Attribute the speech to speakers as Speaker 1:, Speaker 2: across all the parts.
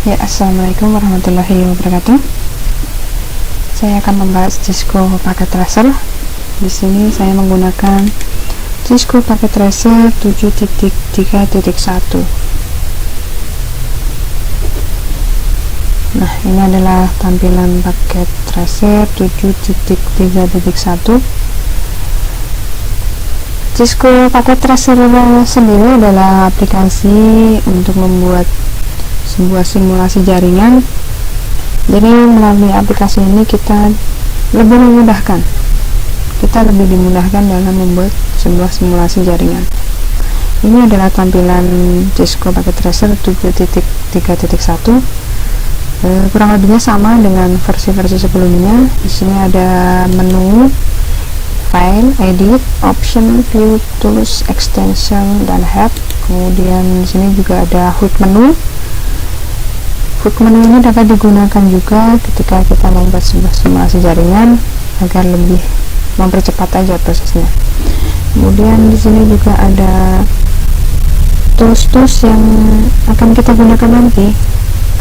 Speaker 1: Ya, assalamualaikum warahmatullahi wabarakatuh. Saya akan membahas Cisco Packet Tracer. Di sini saya menggunakan Cisco Packet Tracer 7.3.1. Nah, ini adalah tampilan Packet Tracer 7.3.1. Cisco Packet Tracer sendiri adalah aplikasi untuk membuat sebuah simulasi jaringan. Jadi melalui aplikasi ini kita lebih dimudahkan dalam membuat sebuah simulasi jaringan. Ini adalah tampilan Cisco Packet Tracer 7.3.1. Kurang lebihnya sama dengan versi-versi sebelumnya. Di sini ada menu, file, edit, option, view, tools, extension, dan help. Kemudian di sini juga ada hook menu. Hook menu ini dapat digunakan juga ketika kita membuat sebuah simulasi jaringan agar lebih mempercepat aja prosesnya. Kemudian di sini juga ada tools-tools yang akan kita gunakan nanti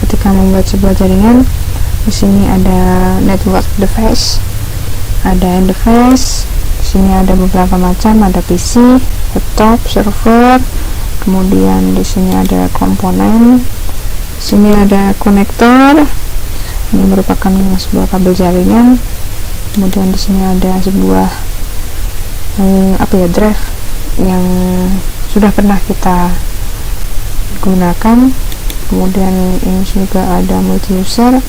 Speaker 1: ketika membuat sebuah jaringan. Di sini ada network device, ada interface. Di sini ada beberapa macam, ada PC, laptop, server. Kemudian di sini ada komponen. Di sini ada konektor. Ini merupakan sebuah kabel jaringan. Kemudian di sini ada sebuah drive yang sudah pernah kita gunakan. Kemudian ini juga ada multi user.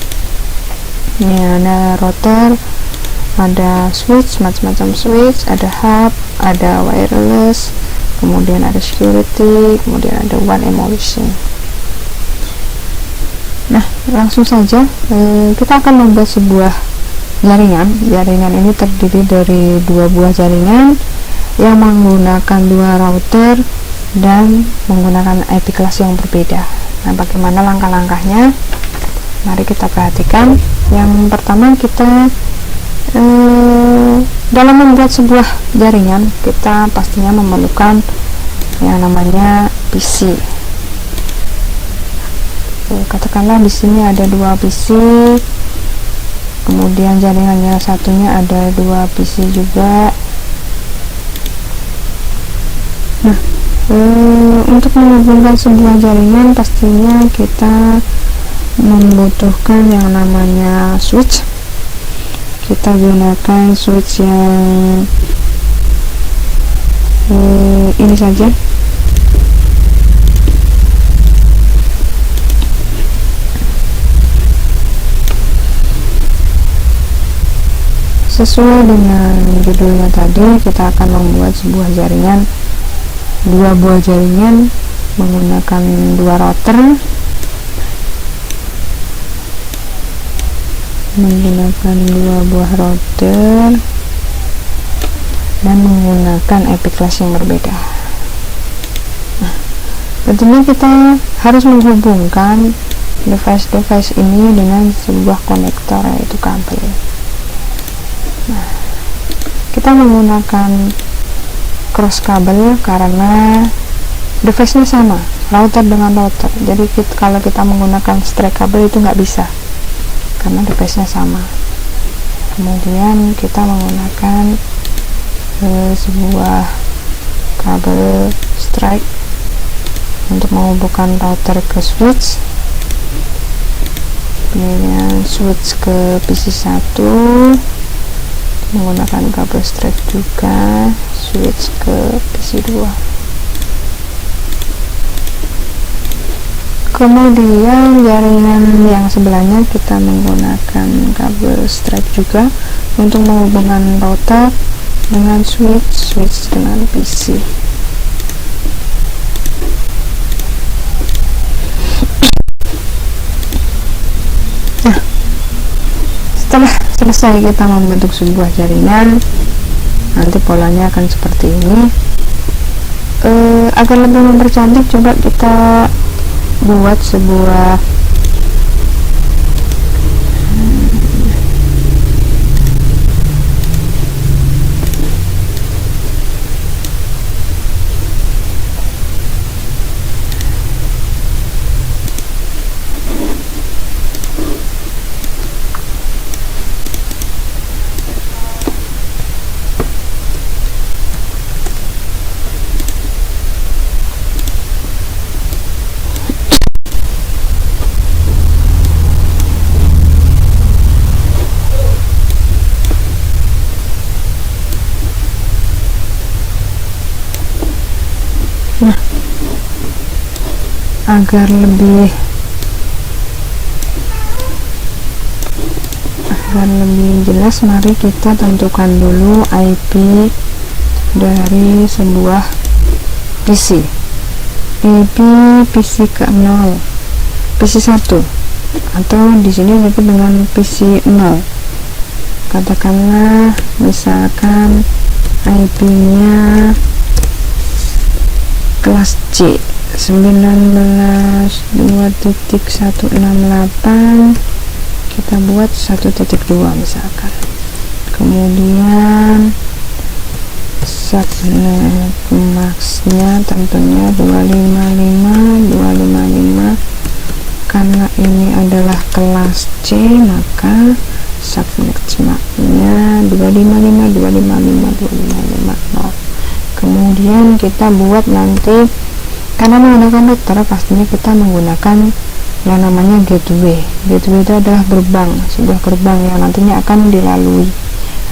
Speaker 1: Ini ada router, ada switch, macam-macam switch, ada hub, ada wireless, kemudian ada security, kemudian ada one emulation. Nah, langsung saja kita akan membuat sebuah jaringan. Jaringan ini terdiri dari dua buah jaringan yang menggunakan dua router dan menggunakan IP kelas yang berbeda. Nah, bagaimana langkah-langkahnya? Mari kita perhatikan. Yang pertama, kita dalam membuat sebuah jaringan, kita pastinya memerlukan yang namanya PC. Katakanlah di sini ada dua PC, kemudian jaringannya satunya ada dua PC juga. Nah, untuk menghubungkan sebuah jaringan pastinya kita membutuhkan yang namanya switch. Kita gunakan switch yang ini saja. Sesuai dengan judulnya tadi, kita akan membuat sebuah jaringan, dua buah jaringan menggunakan dua router, dan menggunakan IP kelas yang berbeda. Nah, tentunya kita harus menghubungkan device-device ini dengan sebuah konektor, yaitu kabel. Nah, kita menggunakan cross kabel karena device-nya sama, router dengan router. Jadi kalau kita menggunakan straight kabel itu nggak bisa karena device-nya sama. Kemudian kita menggunakan sebuah kabel straight untuk menghubungkan router ke switch. Kemudian switch ke PC1 menggunakan kabel straight juga, switch ke PC2. Kemudian jaringan yang sebelahnya kita menggunakan kabel straight juga untuk menghubungkan router dengan switch dengan PC. Nah, setelah selesai kita membentuk sebuah jaringan, nanti polanya akan seperti ini. Agar lebih mempercantik, coba kita buat sebuah agar lebih jelas, mari kita tentukan dulu IP dari sebuah PC. IP PC ke-0, PC 1, atau di sini disebut dengan PC 0. Katakanlah misalkan IP-nya kelas C 19.2.168, kita buat 1.2 misalkan. Kemudian subnet max-nya tentunya 255 karena ini adalah kelas C, maka subnet max-nya 255. Kemudian kita buat nanti, karena menggunakan router pastinya kita menggunakan yang namanya gateway. Gateway itu adalah gerbang, sebuah gerbang yang nantinya akan dilalui.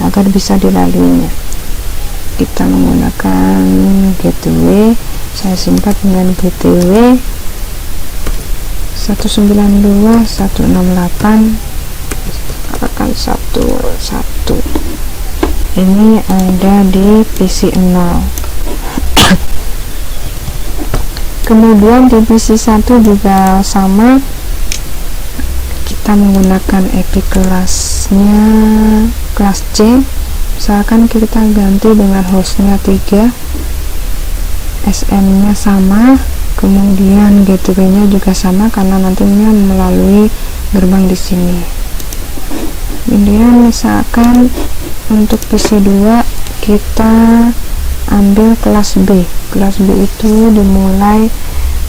Speaker 1: Agar bisa dilaluinya, kita menggunakan gateway. Saya singkat dengan gateway 192.168 akan 11. Ini ada di PC 0. Kemudian di PC 1 juga sama, kita menggunakan IP kelasnya kelas C. Misalkan kita ganti dengan hostnya 3, SM nya sama, kemudian gateway nya juga sama karena nantinya melalui gerbang di sini. Kemudian misalkan untuk PC 2 kita ambil kelas B. Kelas B itu dimulai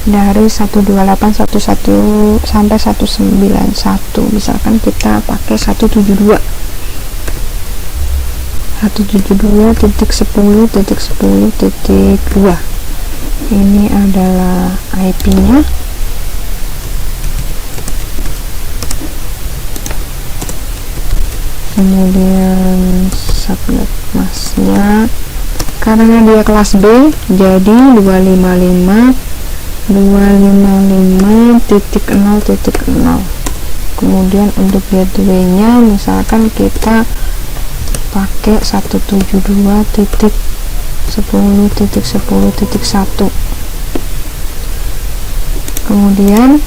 Speaker 1: dari 128.1.1 sampai 191. Misalkan kita pakai 172.10.10.10.2. Ini adalah IP-nya. Kemudian subnet mask-nya, karena dia kelas B jadi 255.0.0. Kemudian untuk gateway nya misalkan kita pakai 172.10.10.1. Kemudian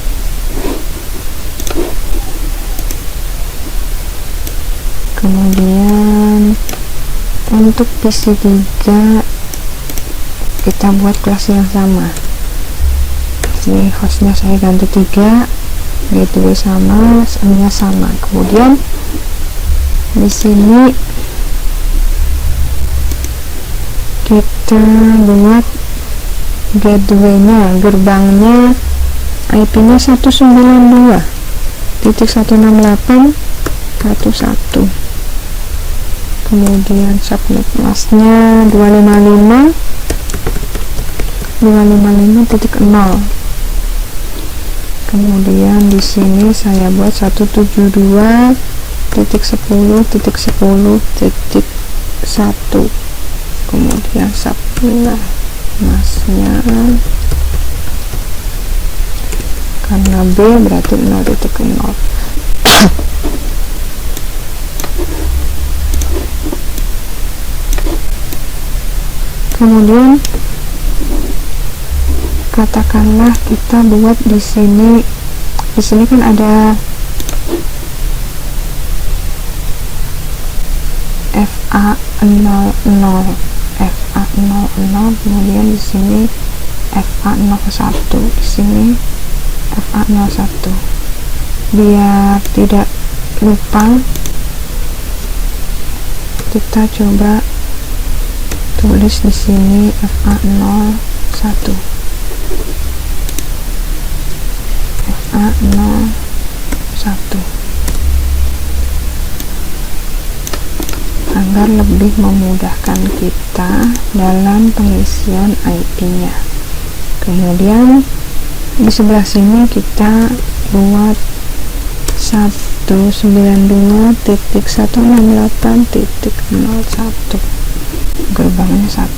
Speaker 1: untuk PC 3 kita buat kelas yang sama. Ini hostnya saya ganti 3, gateway sama, SM-nya sama. Kemudian di sini kita buat gateway-nya, gerbangnya IP-nya 192.168.1. Kemudian subnet mask-nya 255.0. Kemudian di sini saya buat 172.10.10.1. Kemudian subnet mask-nya karena B berarti 0.0. Kemudian katakanlah kita buat di sini kan ada FA00, kemudian di sini FA01, di sini FA01. Biar tidak lupa, kita coba tulis di sini FA01. Agar lebih memudahkan kita dalam pengisian IP-nya. Kemudian di sebelah sini kita buat 192.168.01, gerbangnya 1.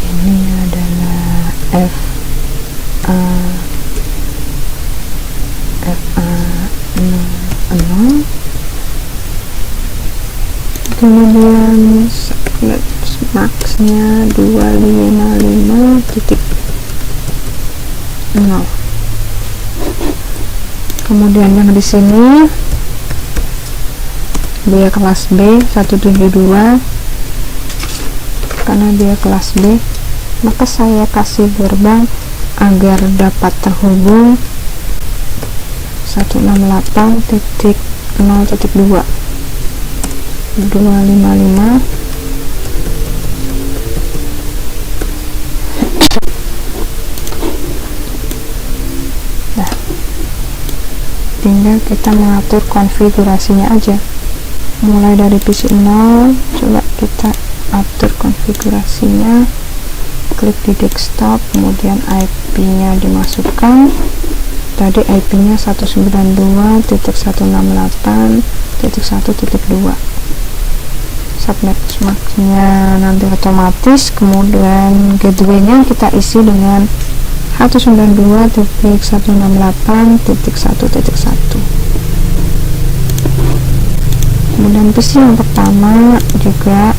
Speaker 1: Ini adalah FA0, kemudian max-nya 255.0. Kemudian yang di sini dia kelas B 172, karena dia kelas B maka saya kasih gerbang agar dapat terhubung 168.0.2 255. Nah, tinggal kita mengatur konfigurasinya aja. Mulai dari PC 0, coba kita atur konfigurasinya, klik di desktop, kemudian IP nya dimasukkan. Tadi IP nya 192.168.1.2, subnet max nya nanti otomatis. Kemudian gateway nya kita isi dengan 192.168.1.1. Kemudian PC yang pertama juga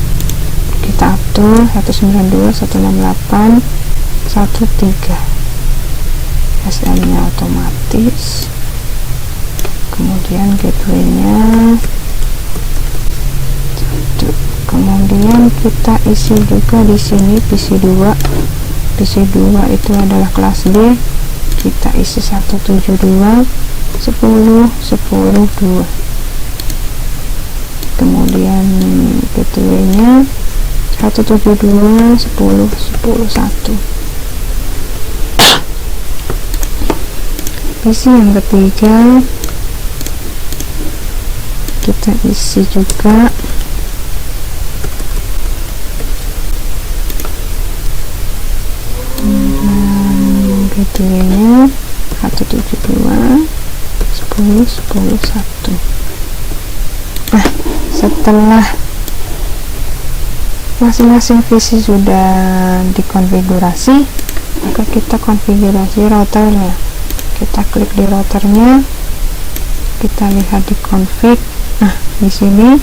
Speaker 1: kita atur 192.168.1.3, SM nya otomatis. Kemudian gateway nya 1. Kemudian kita isi juga di sini PC2 itu adalah kelas B, kita isi 172.10.10.2. kemudian gateway nya 172.10.10.1. PC yang ketiga kita isi juga gateway nya 172.10.10.1. Nah, setelah masing-masing PC sudah dikonfigurasi, maka kita konfigurasi routernya. Kita klik di routernya, kita lihat di config. Nah, di sini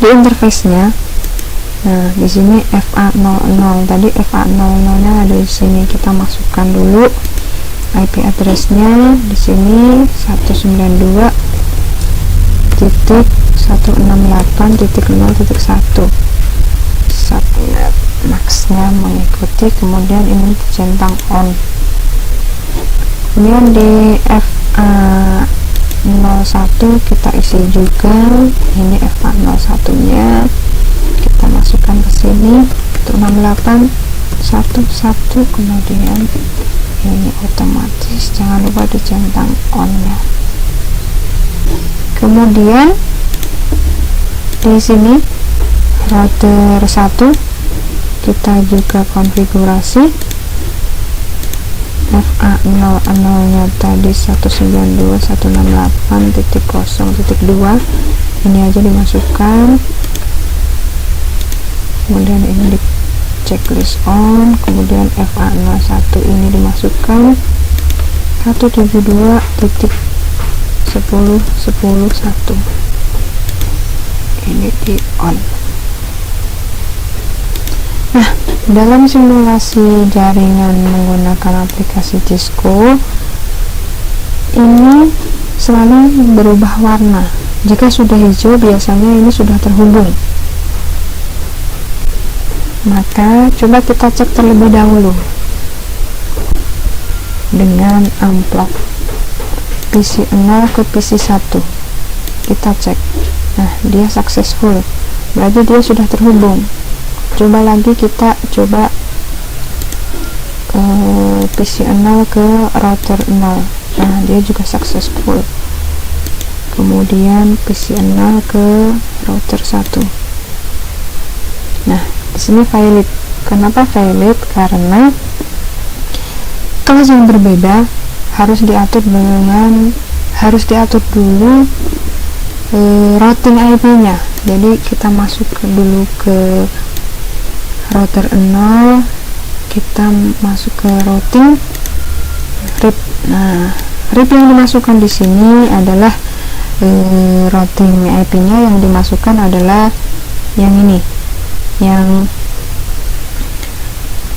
Speaker 1: di interface-nya, nah di sini FA00, tadi FA00 nya ada di sini. Kita masukkan dulu IP address-nya, di sini 192.168.0.1. subnet max-nya mengikuti, kemudian ini centang on. Kemudian di FA01 kita isi juga, ini FA01 nya kita masukkan ke sini 168.1.1. kemudian ini otomatis, jangan lupa dicentang on nya. Kemudian di sini router 1 kita juga konfigurasi. FA00 nya tadi 192.168.0.2, ini aja dimasukkan. Kemudian ini di checklist on, kemudian FA01 ini dimasukkan 172.10.10.1, ini di on. Nah, dalam simulasi jaringan menggunakan aplikasi Cisco ini selalu berubah warna. Jika sudah hijau, biasanya ini sudah terhubung. Maka coba kita cek terlebih dahulu dengan unplug PC 0 ke PC 1. Kita cek, nah dia successful, berarti dia sudah terhubung. Coba lagi, kita coba PC 0 ke router 0, nah dia juga successful. Kemudian PC 0 ke router 1. Nah, di sini valid. Kenapa valid? Karena kelas yang berbeda harus diatur dulu routing IP-nya. Jadi kita masuk dulu ke router 0, kita masuk ke routing RIP. Nah, RIP yang dimasukkan di sini adalah routing IP-nya yang dimasukkan adalah yang ini, yang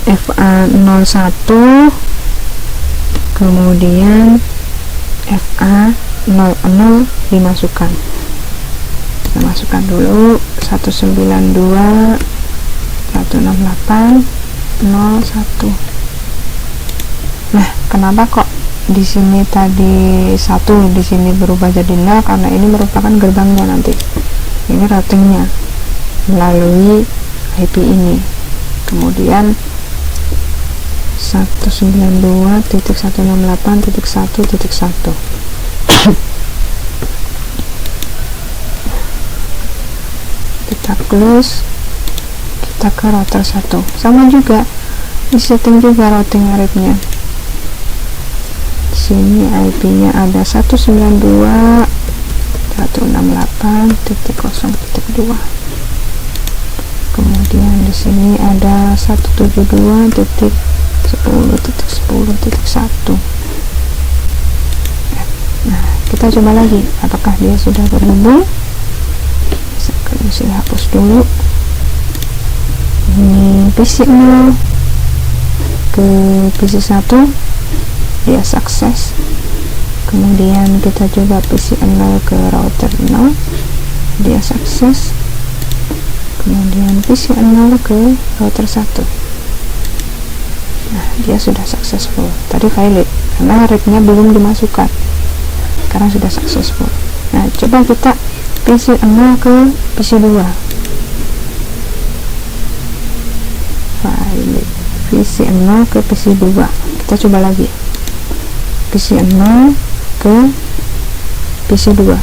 Speaker 1: FA01, kemudian FA00 dimasukkan. Kita masukkan dulu 192.168.01. Nah, kenapa kok di sini tadi 1, di sini berubah jadi 0? Karena ini merupakan gerbangnya nanti. Ini routingnya melalui IP ini. Kemudian 192.168.1.1. Kita close, kita ke router 1. Sama juga di setting juga routing RIP-nya. Di sini IP-nya ada 192.168.0.2. Kemudian di sini ada 172.10.10.1. Nah, kita coba lagi apakah dia sudah berhubung. Saya hapus dulu. Ini PC 0 ke PC 1, dia sukses. Kemudian kita coba PC 0 ke router 0, dia sukses. Kemudian PC 0 ke router 1. Nah, dia sudah successful. Tadi valid karena RIP-nya belum dimasukkan. Sekarang sudah successful. Nah, coba kita PC 0 ke PC 2. Valid. PC 0 ke PC 2. Kita coba lagi. PC 0 ke PC 2.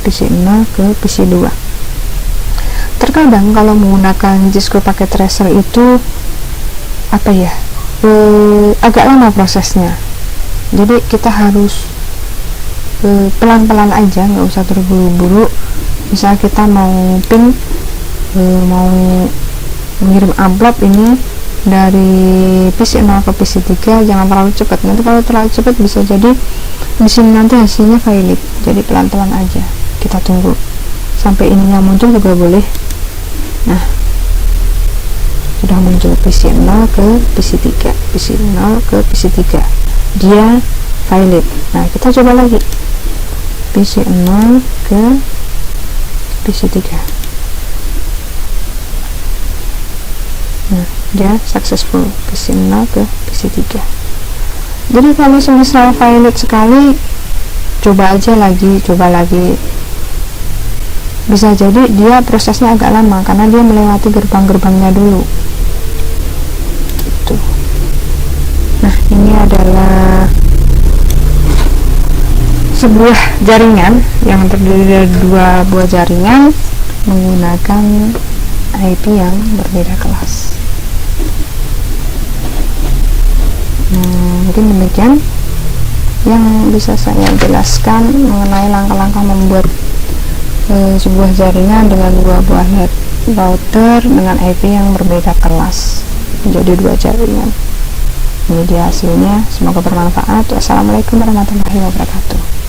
Speaker 1: PC 0 ke PC 2. Terkadang kalau menggunakan Cisco Packet Tracer itu agak lama prosesnya. Jadi kita harus pelan-pelan aja, nggak usah terburu-buru. Misal kita mau ping, mau mengirim amplop ini dari PC 0 ke PC 3, jangan terlalu cepat. Nanti kalau terlalu cepat bisa jadi di sini nanti hasilnya valid. Jadi pelan-pelan aja, kita tunggu sampai ininya muncul juga boleh. Nah, sudah muncul PC 0 ke PC 3, PC 0 ke PC 3, dia valid. Nah, kita coba lagi PC 0 ke PC 3. Nah, dia successful. PC 0 ke PC 3. Jadi kalau semisal valid sekali, coba lagi. Bisa jadi dia prosesnya agak lama karena dia melewati gerbang-gerbangnya dulu. Gitu. Nah, ini adalah sebuah jaringan yang terdiri dari 2 buah jaringan menggunakan IP yang berbeda kelas. Mungkin demikian yang bisa saya jelaskan mengenai langkah-langkah membuat sebuah jaringan dengan 2 buah router dengan IP yang berbeda kelas menjadi 2 jaringan. Ini dia hasilnya, semoga bermanfaat. Wassalamualaikum warahmatullahi wabarakatuh.